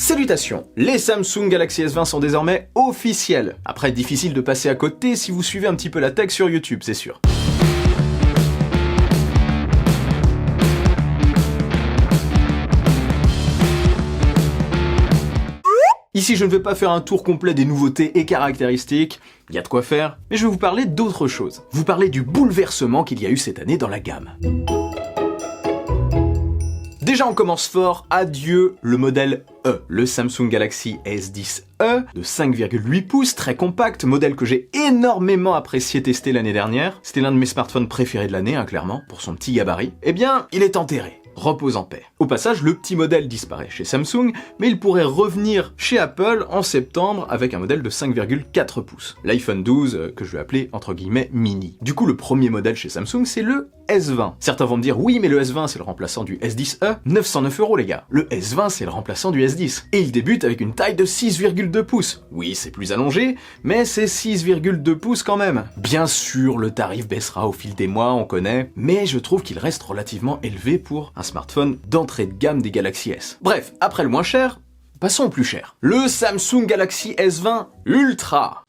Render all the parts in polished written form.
Salutations, les Samsung Galaxy S20 sont désormais officiels. Après, difficile de passer à côté si vous suivez un petit peu la tech sur YouTube, c'est sûr. Ici, je ne vais pas faire un tour complet des nouveautés et caractéristiques, il y a de quoi faire, mais je vais vous parler d'autre chose. Vous parler du bouleversement qu'il y a eu cette année dans la gamme. Déjà on commence fort, adieu le modèle E, le Samsung Galaxy S10e de 5,8 pouces, très compact, modèle que j'ai énormément apprécié tester l'année dernière. C'était l'un de mes smartphones préférés de l'année, clairement, pour son petit gabarit. Eh bien, il est enterré. Repose en paix. Au passage, le petit modèle disparaît chez Samsung, mais il pourrait revenir chez Apple en septembre avec un modèle de 5,4 pouces. L'iPhone 12, que je vais appeler entre guillemets mini. Du coup, le premier modèle chez Samsung, c'est le S20. Certains vont me dire, oui, mais le S20, c'est le remplaçant du S10e. 909 € les gars. Le S20, c'est le remplaçant du S10. Et il débute avec une taille de 6,2 pouces. Oui, c'est plus allongé, mais c'est 6,2 pouces quand même. Bien sûr, le tarif baissera au fil des mois, on connaît, mais je trouve qu'il reste relativement élevé pour un smartphone d'entrée de gamme des Galaxy S. Bref, après le moins cher, passons au plus cher. Le Samsung Galaxy S20 Ultra.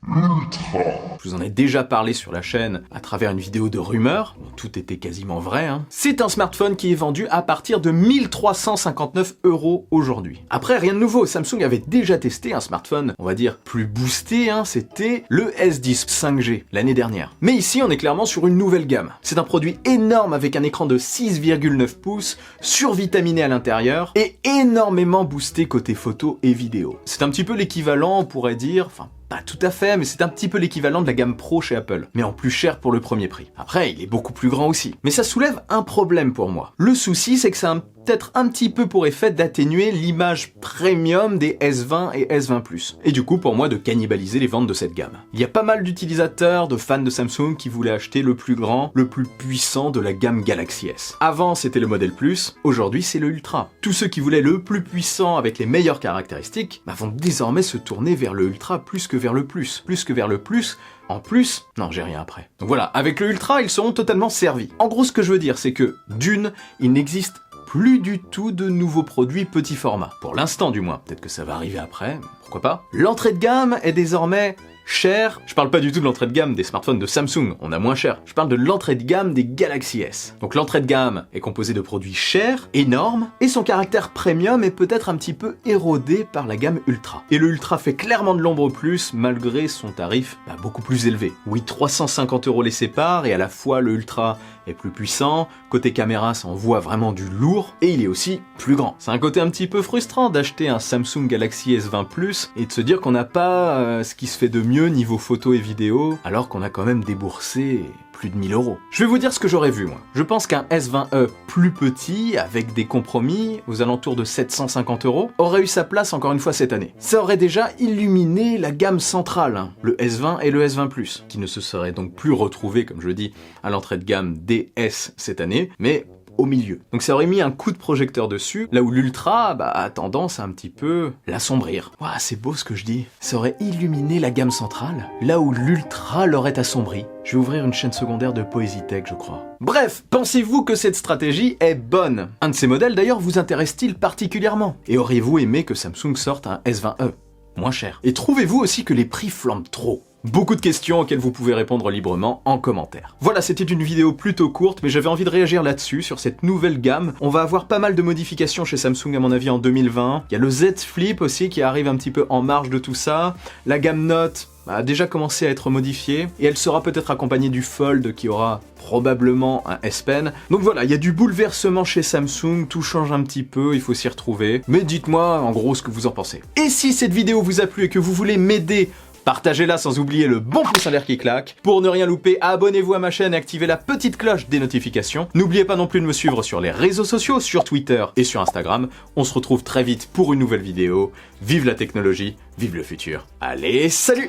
Je vous en ai déjà parlé sur la chaîne à travers une vidéo de rumeurs, où tout était quasiment vrai. C'est un smartphone qui est vendu à partir de 1359 € aujourd'hui. Après, rien de nouveau, Samsung avait déjà testé un smartphone, on va dire, plus boosté, c'était le S10 5G l'année dernière. Mais ici, on est clairement sur une nouvelle gamme. C'est un produit énorme avec un écran de 6,9 pouces, survitaminé à l'intérieur, et énormément boosté côté photo et vidéo. C'est un petit peu l'équivalent, on pourrait dire, pas tout à fait, mais c'est un petit peu l'équivalent de la gamme Pro chez Apple, mais en plus cher pour le premier prix. Après, il est beaucoup plus grand aussi. Mais ça soulève un problème pour moi. Le souci, c'est que ça a peut-être un petit peu pour effet d'atténuer l'image premium des S20 et S20+. Et du coup, pour moi, de cannibaliser les ventes de cette gamme. Il y a pas mal d'utilisateurs, de fans de Samsung qui voulaient acheter le plus grand, le plus puissant de la gamme Galaxy S. Avant, c'était le modèle Plus, aujourd'hui, c'est le Ultra. Tous ceux qui voulaient le plus puissant avec les meilleures caractéristiques, vont désormais se tourner vers le Ultra plus que vers le Plus. Plus que vers le Plus, en plus, non, j'ai rien après. Donc voilà, avec le Ultra, ils seront totalement servis. En gros, ce que je veux dire, c'est que, d'une, il n'existe plus du tout de nouveaux produits petit format. Pour l'instant du moins. Peut-être que ça va arriver après, pourquoi pas. L'entrée de gamme est désormais cher. Je parle pas du tout de l'entrée de gamme des smartphones de Samsung, on a moins cher. Je parle de l'entrée de gamme des Galaxy S. Donc l'entrée de gamme est composée de produits chers, énormes, et son caractère premium est peut-être un petit peu érodé par la gamme Ultra. Et le Ultra fait clairement de l'ombre au plus, malgré son tarif beaucoup plus élevé. Oui, 350 € les séparent, et à la fois le Ultra est plus puissant, côté caméra ça envoie vraiment du lourd, et il est aussi plus grand. C'est un côté un petit peu frustrant d'acheter un Samsung Galaxy S20 Plus, et de se dire qu'on n'a pas ce qui se fait de mieux niveau photo et vidéo, alors qu'on a quand même déboursé plus de 1000 €. Je vais vous dire ce que j'aurais vu moi. Je pense qu'un S20e plus petit, avec des compromis, aux alentours de 750 €, aurait eu sa place encore une fois cette année. Ça aurait déjà illuminé la gamme centrale, le S20 et le S20 Plus, qui ne se seraient donc plus retrouvés, comme je le dis, à l'entrée de gamme des S cette année, mais au milieu. Donc ça aurait mis un coup de projecteur dessus, là où l'Ultra a tendance à un petit peu l'assombrir. Ouah, c'est beau ce que je dis. Ça aurait illuminé la gamme centrale, là où l'Ultra l'aurait assombri. Je vais ouvrir une chaîne secondaire de Poésie Tech, je crois. Bref, pensez-vous que cette stratégie est bonne? Un de ces modèles d'ailleurs vous intéresse-t-il particulièrement? Et auriez-vous aimé que Samsung sorte un S20e moins cher? Et trouvez-vous aussi que les prix flambent trop? Beaucoup de questions auxquelles vous pouvez répondre librement en commentaire. Voilà, c'était une vidéo plutôt courte, mais j'avais envie de réagir là-dessus, sur cette nouvelle gamme. On va avoir pas mal de modifications chez Samsung à mon avis en 2020. Il y a le Z Flip aussi qui arrive un petit peu en marge de tout ça. La gamme Note a déjà commencé à être modifiée, et elle sera peut-être accompagnée du Fold qui aura probablement un S Pen. Donc voilà, il y a du bouleversement chez Samsung, tout change un petit peu, il faut s'y retrouver. Mais dites-moi en gros ce que vous en pensez. Et si cette vidéo vous a plu et que vous voulez m'aider, partagez-la sans oublier le bon pouce en l'air qui claque. Pour ne rien louper, abonnez-vous à ma chaîne et activez la petite cloche des notifications. N'oubliez pas non plus de me suivre sur les réseaux sociaux, sur Twitter et sur Instagram. On se retrouve très vite pour une nouvelle vidéo. Vive la technologie, vive le futur. Allez, salut!